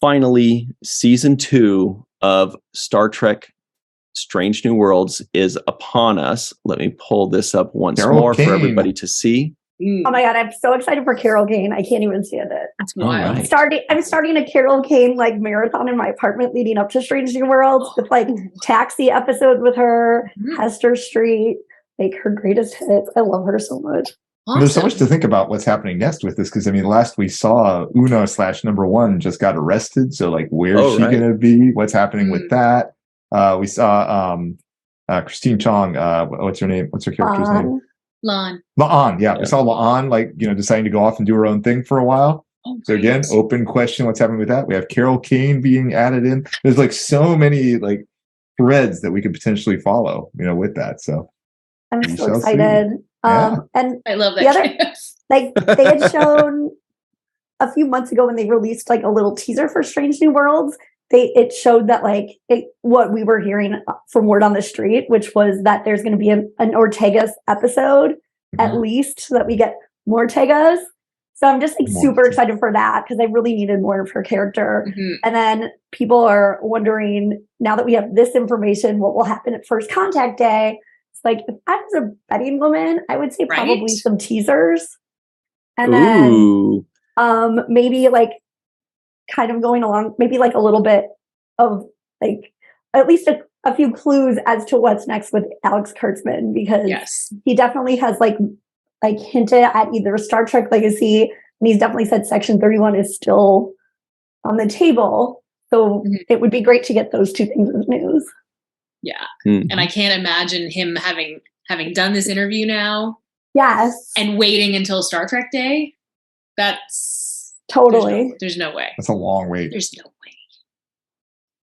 finally, season 2 of Star Trek Strange New Worlds is upon us. Let me pull this up once more for everybody to see. Oh my God, I'm so excited for Carol Kane. I can't even stand it. That's wild. Right. I'm starting a Carol Kane like marathon in my apartment leading up to Strange New Worlds with like Taxi episode with her, Hester Street, like her greatest hits. I love her so much. Awesome. There's so much to think about what's happening next with this, because I mean, last we saw Uno/#1 just got arrested. So like, where's she going to be? What's happening with that? We saw Christine Chong. What's her name? What's her character's name? La'an. Yeah, we saw La'an deciding to go off and do her own thing for a while. Oh, so again, open question: what's happening with that? We have Carol Kane being added in. There's like so many like threads that we could potentially follow, with that. So I'm so excited. And I love that. Like they had shown a few months ago when they released like a little teaser for Strange New Worlds. It showed that what we were hearing from word on the street, which was that there's going to be an Ortegas episode at least, so that we get more Ortegas. So I'm just super excited for that, because I really needed more of her character. And then people are wondering, now that we have this information, what will happen at First Contact Day. It's like, if I was a betting woman, I would say probably some teasers. And then maybe like kind of going along, maybe like a little bit of like at least a few clues as to what's next with Alex Kurtzman, because he definitely has like hinted at either Star Trek Legacy, and he's definitely said Section 31 is still on the table. So it would be great to get those two things as news. Yeah. And I can't imagine him having done this interview now. Yes. And waiting until Star Trek Day. That's totally. There's no way. That's a long wait. There's no way.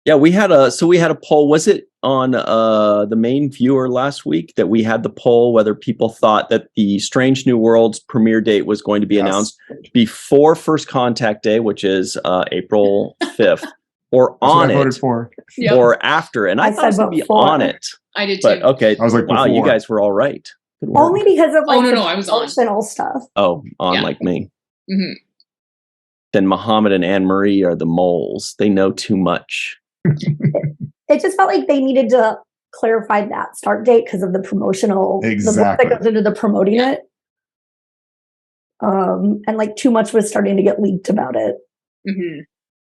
Yeah, we had a poll. Was it on the main viewer last week that we had the poll whether people thought that the Strange New Worlds premiere date was going to be announced before First Contact Day, which is April 5th, or on it, or after? And I thought it would be on it. I did too. But okay, I was like, wow, you guys were all right. Only because of like I was emotional stuff. Oh, like me. Mm-hmm. Then Muhammad and Anne Marie are the moles. They know too much. It just felt like they needed to clarify that start date because of the promotional the book that goes into the promoting it. And like too much was starting to get leaked about it.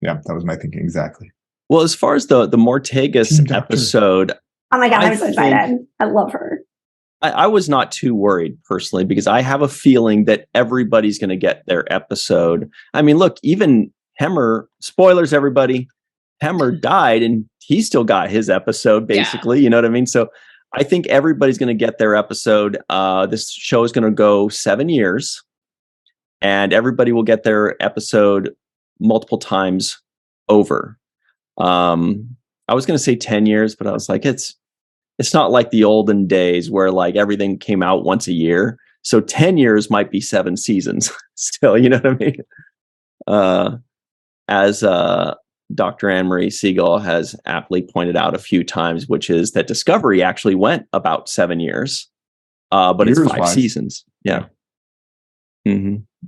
Yeah, that was my thinking exactly. Well, as far as the Mortegas episode, oh my God, I'm so excited. I love her. I was not too worried personally, because I have a feeling that everybody's going to get their episode. I mean, look, even Hemmer, spoilers, everybody, Hemmer died and he still got his episode, basically. You know what I mean? So I think everybody's going to get their episode. This show is going to go 7 years, and everybody will get their episode multiple times over. I was going to say 10 years, but I was like, it's not like the olden days where like everything came out once a year. So 10 years might be 7 seasons still, you know what I mean? As Dr. Anne-Marie Siegel has aptly pointed out a few times, which is that Discovery actually went about 7 years, but it's 5 seasons. Yeah.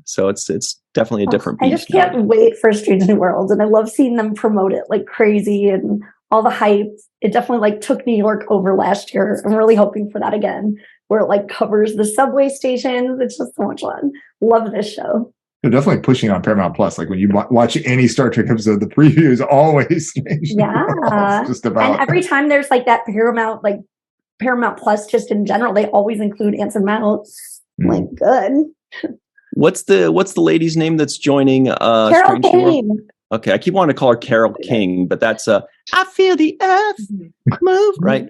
So it's definitely a different beast. I just can't wait for Strange New Worlds, and I love seeing them promote it like crazy and all the hype. It definitely like took New York over last year. I'm really hoping for that again, where it like covers the subway stations. It's just so much fun. Love this show. They're definitely pushing on Paramount Plus. Like when you watch any Star Trek episode, the preview is always Strange New Worlds, just about. And every time there's like that Paramount Plus, just in general, they always include Anson Mount. Like good. What's the lady's name that's joining Carol Kane. Okay, I keep wanting to call her Carol King, but that's I feel the earth move, right?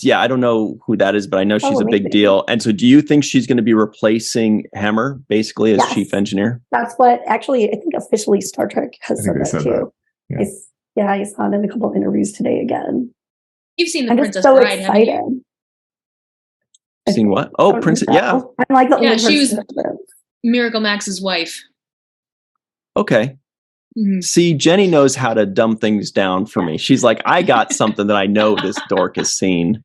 Yeah, I don't know who that is, but I know she's a big deal. And so do you think she's going to be replacing Hemmer basically as chief engineer? That's what actually I think officially Star Trek has said that too. Yeah. I saw it in a couple of interviews today again. You've seen the I'm Princess so Bride, excited. haven't you? Seen what? Oh, Princess. Yeah. I'm like the only she was person. Miracle Max's wife. Okay. See, Jenny knows how to dumb things down for me. She's like, I got something that I know this dork has seen.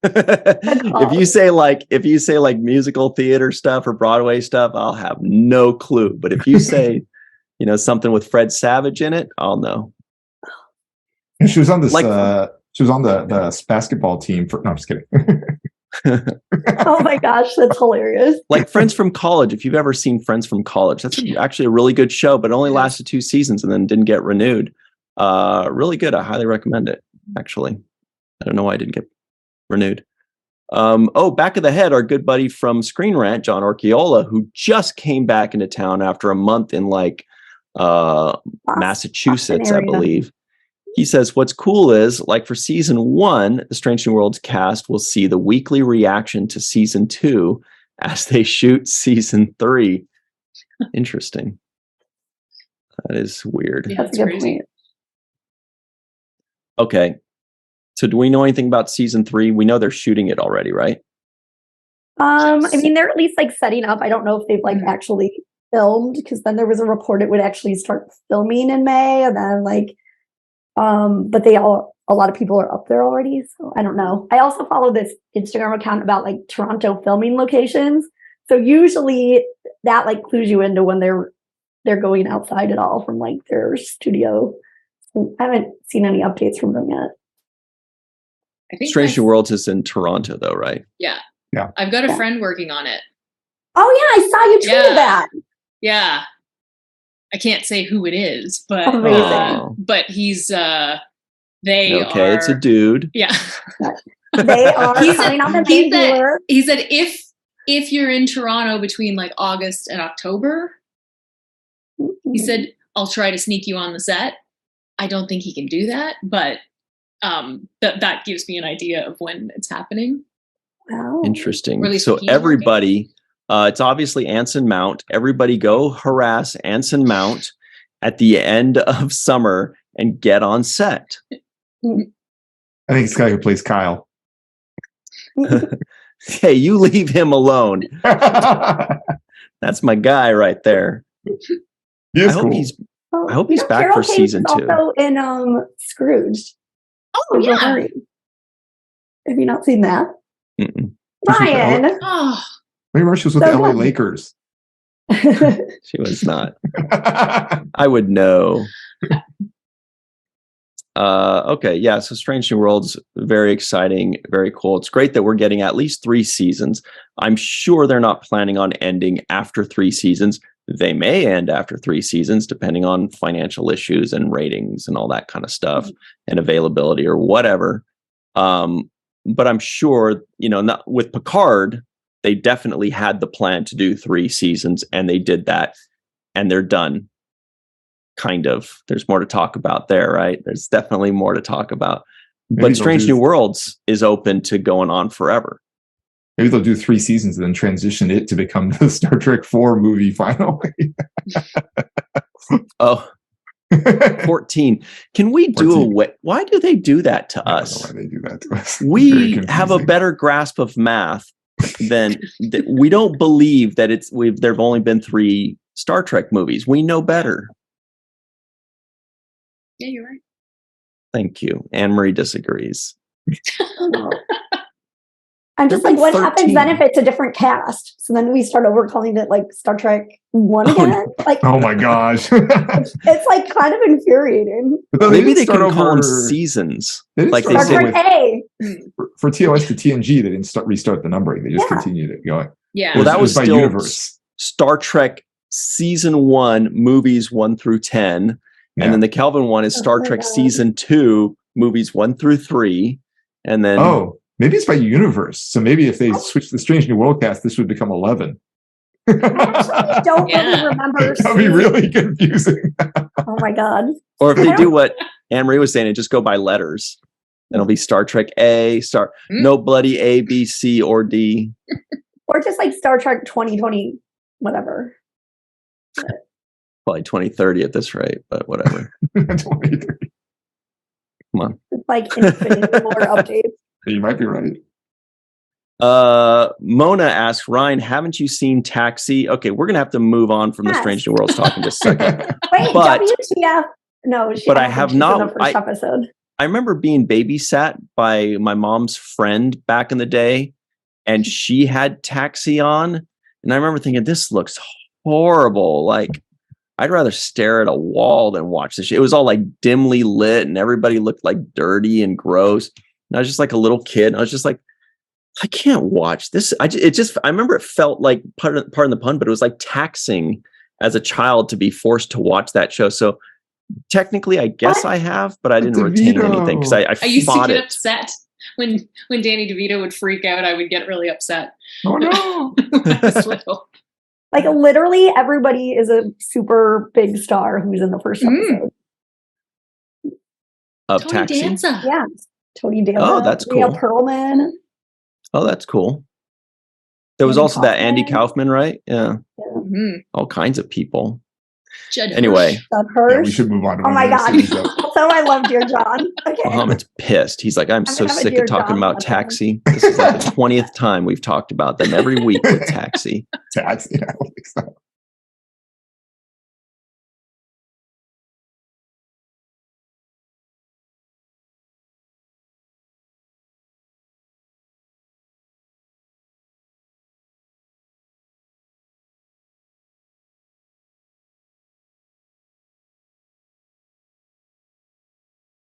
If you say like musical theater stuff or Broadway stuff, I'll have no clue. But if you say something with Fred Savage in it. I'll know. And she was on this. She was on the basketball team for. No, I'm just kidding. Oh my gosh, that's hilarious. Like Friends from College. If you've ever seen Friends from College, that's actually a really good show, but it only lasted 2 seasons and then didn't get renewed. Really good. I highly recommend it. Actually, I don't know why it didn't get renewed. Back of the Head, our good buddy from Screen Rant, John Orchiola, who just came back into town after a month in Massachusetts, I believe. He says, what's cool is, like for season 1, the Strange New Worlds cast will see the weekly reaction to season 2 as they shoot season 3. Interesting. That is weird. Yeah, That's a good point. Okay. So do we know anything about season 3? We know they're shooting it already, right? I mean, they're at least setting up. I don't know if they've actually filmed, because then there was a report it would actually start filming in May, and then but a lot of people are up there already, so I don't know. I also follow this Instagram account about Toronto filming locations. So usually that clues you into when they're going outside at all from their studio. So I haven't seen any updates from them yet. I think Strange New Worlds is in Toronto though, right? Yeah. Yeah. I've got a friend working on it. Oh yeah, I saw you tweeted that. Yeah. I can't say who it is, but but he's it's a dude. Yeah. They are coming on the main tour. He said if you're in Toronto between August and October, he said, I'll try to sneak you on the set. I don't think he can do that, but that gives me an idea of when it's happening. Wow. Interesting. So everybody, it's obviously Anson Mount. Everybody go harass Anson Mount at the end of summer and get on set. I think it's the guy who plays Kyle. Hey, you leave him alone. That's my guy right there. I hope he's back for season 2. Also in Scrooge. Oh yeah. Have you not seen that? Mm-mm. Ryan. Oh. Remember she was with the LA Lakers. She was not. I would know. Okay, yeah. So Strange New Worlds, very exciting, very cool. It's great that we're getting at least 3 seasons. I'm sure they're not planning on ending after 3 seasons. They may end after 3 seasons, depending on financial issues and ratings and all that kind of stuff and availability or whatever. But I'm sure, not with Picard, they definitely had the plan to do 3 seasons, and they did that, and they're done. Kind of. There's more to talk about there, right? There's definitely more to talk about. But Strange New Worlds is open to going on forever. Maybe they'll do 3 seasons and then transition it to become the Star Trek 4 movie finally. 14. Can we do 14. away? Why do they do that to us? I don't know why they do that to us. We have a better grasp of math than we don't believe that there've only been 3 Star Trek movies. We know better. Yeah, you're right. Thank you. Anne-Marie disagrees. I'm just what happens then if it's a different cast? So then we start over calling it Star Trek 1 again? No. Oh my gosh. It's kind of infuriating. Maybe they can call them seasons. Star Trek A. For TOS to TNG, they didn't restart the numbering. They just continued it going. Yeah. Well, that was by still universe. Star Trek season 1, movies 1 through 10. Yeah. And then the Kelvin one is Star Trek season 2, movies 1 through 3. And then maybe it's by universe. So maybe if they switch the Strange New World cast, this would become 11. I actually don't really remember. That'd be really confusing. Oh my God. Or if they do what Anne-Marie was saying and just go by letters, then it'll be Star Trek A, no bloody A, B, C, or D. Or just Star Trek 2020, whatever. Probably 2030 at this rate, but whatever. 2030. Come on. It's infinite more updates. You might be right. Mona asks, Ryan, haven't you seen Taxi? Okay, we're gonna have to move on from the Strange New Worlds talk in just a second. Wait, WTF? No, but I have not. In the first episode. I remember being babysat by my mom's friend back in the day, and she had Taxi on, and I remember thinking, this looks horrible. I'd rather stare at a wall than watch this. It was all like dimly lit and everybody looked like dirty and gross. And I was just like a little kid. I was just like, I can't watch this. I remember it felt like, pardon the pun, but it was like taxing as a child to be forced to watch that show. So technically, I guess I have, but I didn't retain anything because I used to get it. upset when Danny DeVito would freak out. I would get really upset. Oh no! When I was little. Like literally everybody is a super big star who's in the first episode. Of Tony Taxi? Danza. Yeah. Tony Danza. Oh, that's Leah cool. Pearlman. Oh, that's cool. There was Andy also that Andy Kaufman. Kaufman, right? Yeah. Mhm. All kinds of people. Judd Anyway. Hirsch. Doug Yeah, Hirsch. we should move on to Oh one my of the God. series, though. So I love Dear John. Okay. Muhammad's pissed. He's like, I'm so gonna have a sick Dear of talking John about lesson. Taxi. This is like the 20th time we've talked about them every week with Taxi. Taxi. I don't think so.